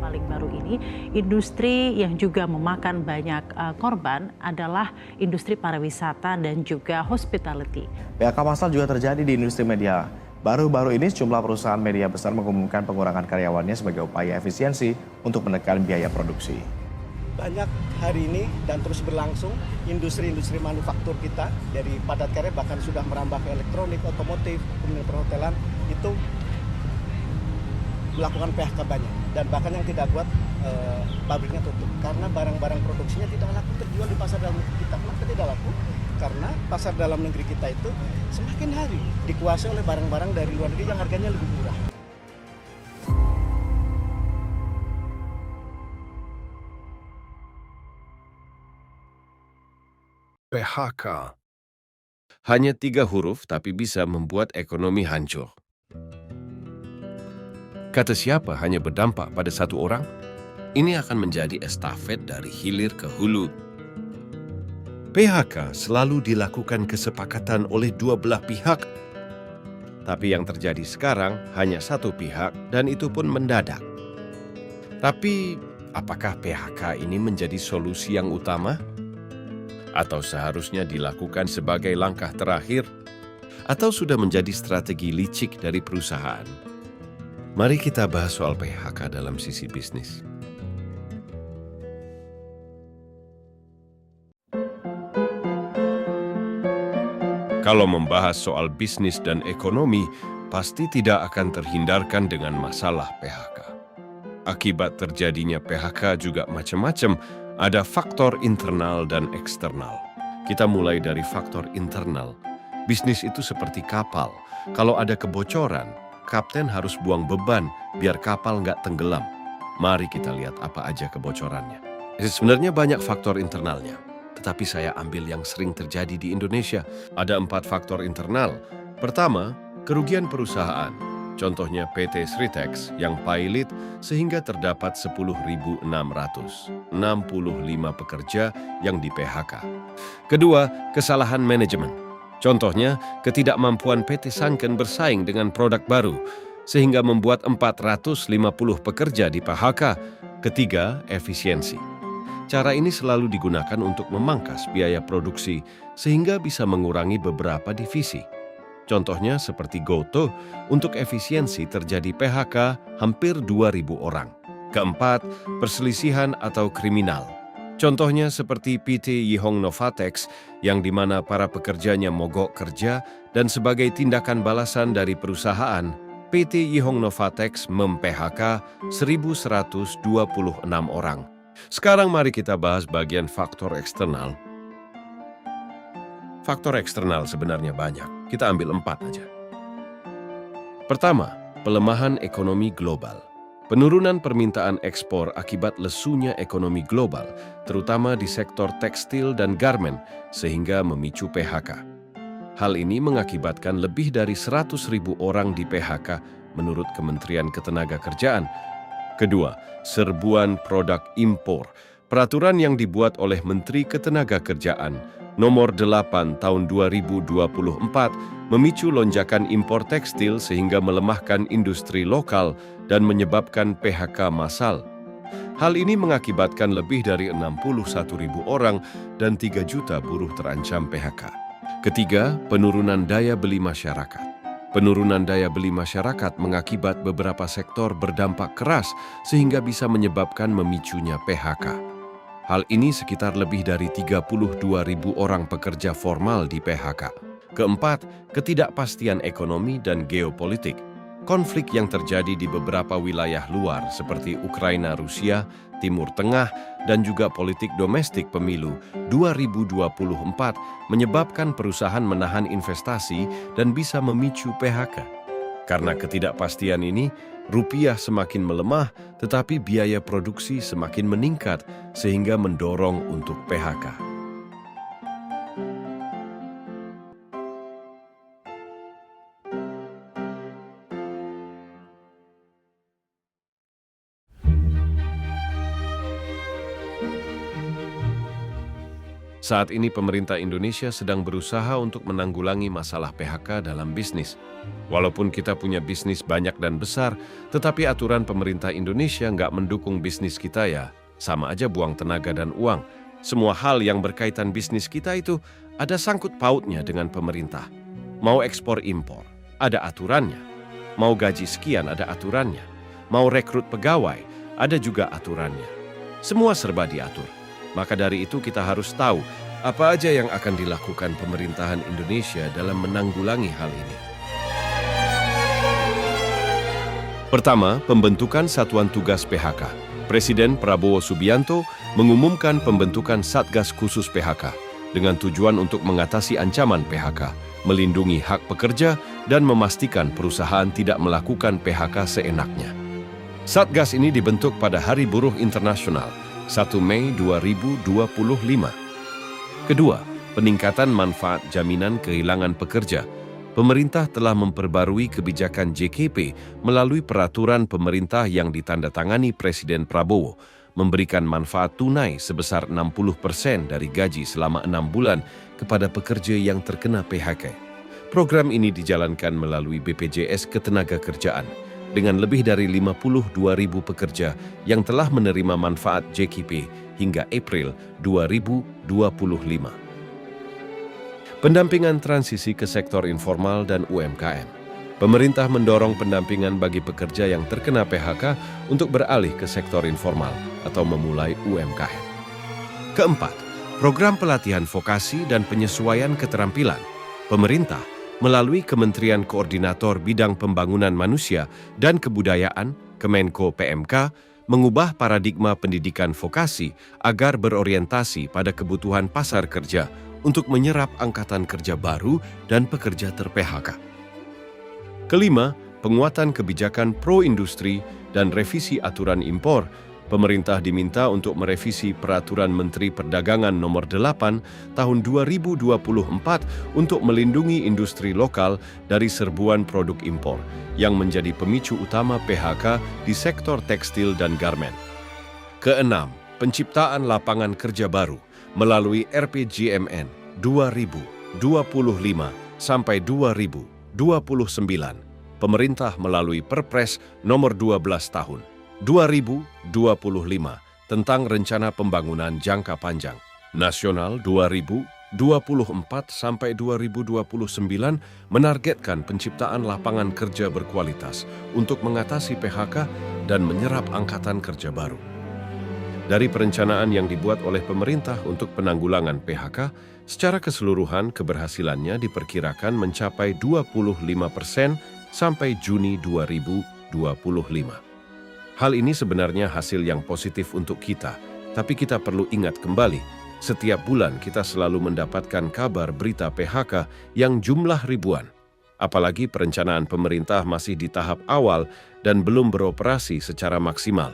paling baru ini, industri yang juga memakan banyak korban adalah industri pariwisata dan juga hospitality. PHK massal juga terjadi di industri media. Baru-baru ini sejumlah perusahaan media besar mengumumkan pengurangan karyawannya sebagai upaya efisiensi untuk menekan biaya produksi. Banyak hari ini dan terus berlangsung industri-industri manufaktur kita dari padat karya bahkan sudah merambah ke elektronik, otomotif, kemudian perhotelan itu melakukan PHK banyak dan bahkan yang tidak kuat pabriknya tutup karena barang-barang produksinya tidak laku terjual di pasar dalam negeri kita. Kenapa tidak laku? Karena pasar dalam negeri kita itu semakin hari dikuasai oleh barang-barang dari luar negeri yang harganya lebih murah. PHK. Hanya 3 huruf tapi bisa membuat ekonomi hancur. Kata siapa hanya berdampak pada satu orang? Ini akan menjadi estafet dari hilir ke hulu. PHK selalu dilakukan kesepakatan oleh dua belah pihak. Tapi yang terjadi sekarang hanya satu pihak dan itu pun mendadak. Tapi apakah PHK ini menjadi solusi yang utama? Atau seharusnya dilakukan sebagai langkah terakhir? Atau sudah menjadi strategi licik dari perusahaan? Mari kita bahas soal PHK dalam sisi bisnis. Kalau membahas soal bisnis dan ekonomi, pasti tidak akan terhindarkan dengan masalah PHK. Akibat terjadinya PHK juga macam-macam, ada faktor internal dan eksternal. Kita mulai dari faktor internal. Bisnis itu seperti kapal. Kalau ada kebocoran, kapten harus buang beban biar kapal nggak tenggelam. Mari kita lihat apa aja kebocorannya. Sebenarnya banyak faktor internalnya. Tetapi saya ambil yang sering terjadi di Indonesia. Ada 4 faktor internal. Pertama, kerugian perusahaan. Contohnya PT Sritex yang pailit sehingga terdapat 10.665 pekerja yang di PHK. Kedua, kesalahan manajemen. Contohnya, ketidakmampuan PT Sanken bersaing dengan produk baru sehingga membuat 450 pekerja di PHK. Ketiga, efisiensi. Cara ini selalu digunakan untuk memangkas biaya produksi sehingga bisa mengurangi beberapa divisi. Contohnya seperti GoTo, untuk efisiensi terjadi PHK hampir 2.000 orang. Keempat, perselisihan atau kriminal. Contohnya seperti PT Yihong Novatex yang dimana para pekerjanya mogok kerja dan sebagai tindakan balasan dari perusahaan, PT Yihong Novatex mem-PHK 1.126 orang. Sekarang mari kita bahas bagian faktor eksternal. Faktor eksternal sebenarnya banyak. Kita ambil 4 aja. Pertama, pelemahan ekonomi global. Penurunan permintaan ekspor akibat lesunya ekonomi global, terutama di sektor tekstil dan garmen, sehingga memicu PHK. Hal ini mengakibatkan lebih dari 100.000 orang di PHK menurut Kementerian Ketenagakerjaan. Kedua, serbuan produk impor. Peraturan yang dibuat oleh Menteri Ketenagakerjaan Nomor 8 Tahun 2024 memicu lonjakan impor tekstil sehingga melemahkan industri lokal dan menyebabkan PHK massal. Hal ini mengakibatkan lebih dari 61.000 orang dan 3 juta buruh terancam PHK. Ketiga, penurunan daya beli masyarakat. Penurunan daya beli masyarakat mengakibat beberapa sektor berdampak keras sehingga bisa menyebabkan memicunya PHK. Hal ini sekitar lebih dari 32.000 orang pekerja formal di PHK. Keempat, ketidakpastian ekonomi dan geopolitik. Konflik yang terjadi di beberapa wilayah luar seperti Ukraina, Rusia, Timur Tengah, dan juga politik domestik pemilu 2024 menyebabkan perusahaan menahan investasi dan bisa memicu PHK. Karena ketidakpastian ini, rupiah semakin melemah, tetapi biaya produksi semakin meningkat sehingga mendorong untuk PHK. Saat ini pemerintah Indonesia sedang berusaha untuk menanggulangi masalah PHK dalam bisnis. Walaupun kita punya bisnis banyak dan besar, tetapi aturan pemerintah Indonesia nggak mendukung bisnis kita ya, sama aja buang tenaga dan uang. Semua hal yang berkaitan bisnis kita itu ada sangkut pautnya dengan pemerintah. Mau ekspor impor, ada aturannya. Mau gaji sekian, ada aturannya. Mau rekrut pegawai, ada juga aturannya. Semua serba diatur. Maka dari itu kita harus tahu apa aja yang akan dilakukan pemerintahan Indonesia dalam menanggulangi hal ini. Pertama, pembentukan Satuan Tugas PHK. Presiden Prabowo Subianto mengumumkan pembentukan Satgas Khusus PHK dengan tujuan untuk mengatasi ancaman PHK, melindungi hak pekerja, dan memastikan perusahaan tidak melakukan PHK seenaknya. Satgas ini dibentuk pada Hari Buruh Internasional, 1 Mei 2025. Kedua, peningkatan manfaat jaminan kehilangan pekerja. Pemerintah telah memperbarui kebijakan JKP melalui peraturan pemerintah yang ditandatangani Presiden Prabowo, memberikan manfaat tunai sebesar 60% dari gaji selama 6 bulan kepada pekerja yang terkena PHK. Program ini dijalankan melalui BPJS Ketenagakerjaan, dengan lebih dari 52.000 pekerja yang telah menerima manfaat JKP hingga April 2025. Pendampingan transisi ke sektor informal dan UMKM. Pemerintah mendorong pendampingan bagi pekerja yang terkena PHK untuk beralih ke sektor informal atau memulai UMKM. Keempat, program pelatihan vokasi dan penyesuaian keterampilan. Pemerintah melalui Kementerian Koordinator Bidang Pembangunan Manusia dan Kebudayaan, Kemenko PMK, mengubah paradigma pendidikan vokasi agar berorientasi pada kebutuhan pasar kerja untuk menyerap angkatan kerja baru dan pekerja ter-PHK. Kelima, penguatan kebijakan pro-industri dan revisi aturan impor. Pemerintah diminta untuk merevisi Peraturan Menteri Perdagangan Nomor 8 Tahun 2024 untuk melindungi industri lokal dari serbuan produk impor yang menjadi pemicu utama PHK di sektor tekstil dan garmen. Keenam, penciptaan lapangan kerja baru melalui RPJMN 2025 sampai 2029. Pemerintah melalui Perpres Nomor 12 Tahun 2025 tentang Rencana Pembangunan Jangka Panjang Nasional 2024 sampai 2029 menargetkan penciptaan lapangan kerja berkualitas untuk mengatasi PHK dan menyerap angkatan kerja baru. Dari perencanaan yang dibuat oleh pemerintah untuk penanggulangan PHK, secara keseluruhan keberhasilannya diperkirakan mencapai 25% sampai Juni 2025. Hal ini sebenarnya hasil yang positif untuk kita, tapi kita perlu ingat kembali, setiap bulan kita selalu mendapatkan kabar berita PHK yang jumlah ribuan. Apalagi perencanaan pemerintah masih di tahap awal dan belum beroperasi secara maksimal.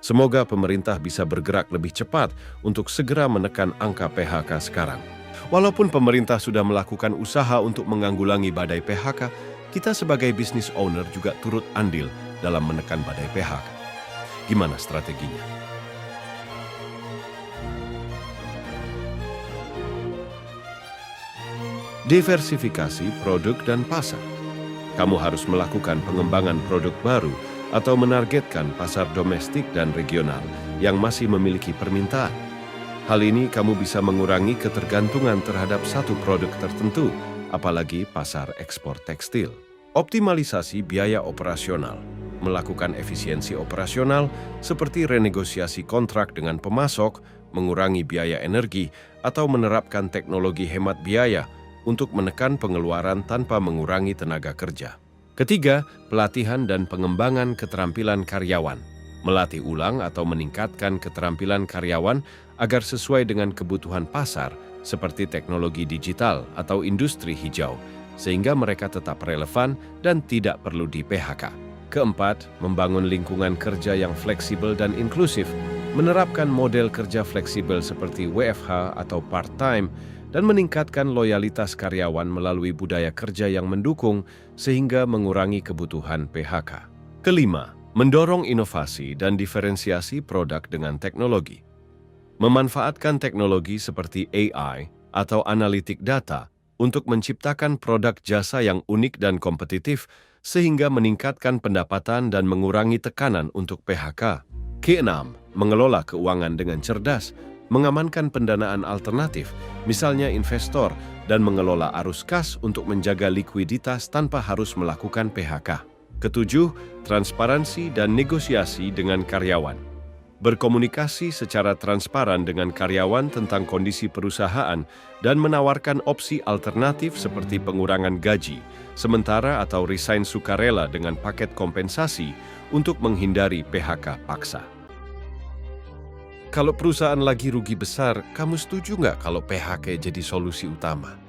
Semoga pemerintah bisa bergerak lebih cepat untuk segera menekan angka PHK sekarang. Walaupun pemerintah sudah melakukan usaha untuk menanggulangi badai PHK, kita sebagai business owner juga turut andil dalam menekan badai PHK. Gimana strateginya? Diversifikasi produk dan pasar. Kamu harus melakukan pengembangan produk baru atau menargetkan pasar domestik dan regional yang masih memiliki permintaan. Hal ini kamu bisa mengurangi ketergantungan terhadap satu produk tertentu, apalagi pasar ekspor tekstil. Optimalisasi biaya operasional. Melakukan efisiensi operasional seperti renegosiasi kontrak dengan pemasok, mengurangi biaya energi, atau menerapkan teknologi hemat biaya untuk menekan pengeluaran tanpa mengurangi tenaga kerja. Ketiga, pelatihan dan pengembangan keterampilan karyawan. Melatih ulang atau meningkatkan keterampilan karyawan agar sesuai dengan kebutuhan pasar seperti teknologi digital atau industri hijau, sehingga mereka tetap relevan dan tidak perlu di-PHK. Keempat, membangun lingkungan kerja yang fleksibel dan inklusif, menerapkan model kerja fleksibel seperti WFH atau part-time, dan meningkatkan loyalitas karyawan melalui budaya kerja yang mendukung sehingga mengurangi kebutuhan PHK. Kelima, mendorong inovasi dan diferensiasi produk dengan teknologi. Memanfaatkan teknologi seperti AI atau analitik data untuk menciptakan produk jasa yang unik dan kompetitif sehingga meningkatkan pendapatan dan mengurangi tekanan untuk PHK. Keenam, mengelola keuangan dengan cerdas, mengamankan pendanaan alternatif, misalnya investor, dan mengelola arus kas untuk menjaga likuiditas tanpa harus melakukan PHK. Ketujuh, transparansi dan negosiasi dengan karyawan. Berkomunikasi secara transparan dengan karyawan tentang kondisi perusahaan dan menawarkan opsi alternatif seperti pengurangan gaji, sementara atau resign sukarela dengan paket kompensasi untuk menghindari PHK paksa. Kalau perusahaan lagi rugi besar, kamu setuju nggak kalau PHK jadi solusi utama?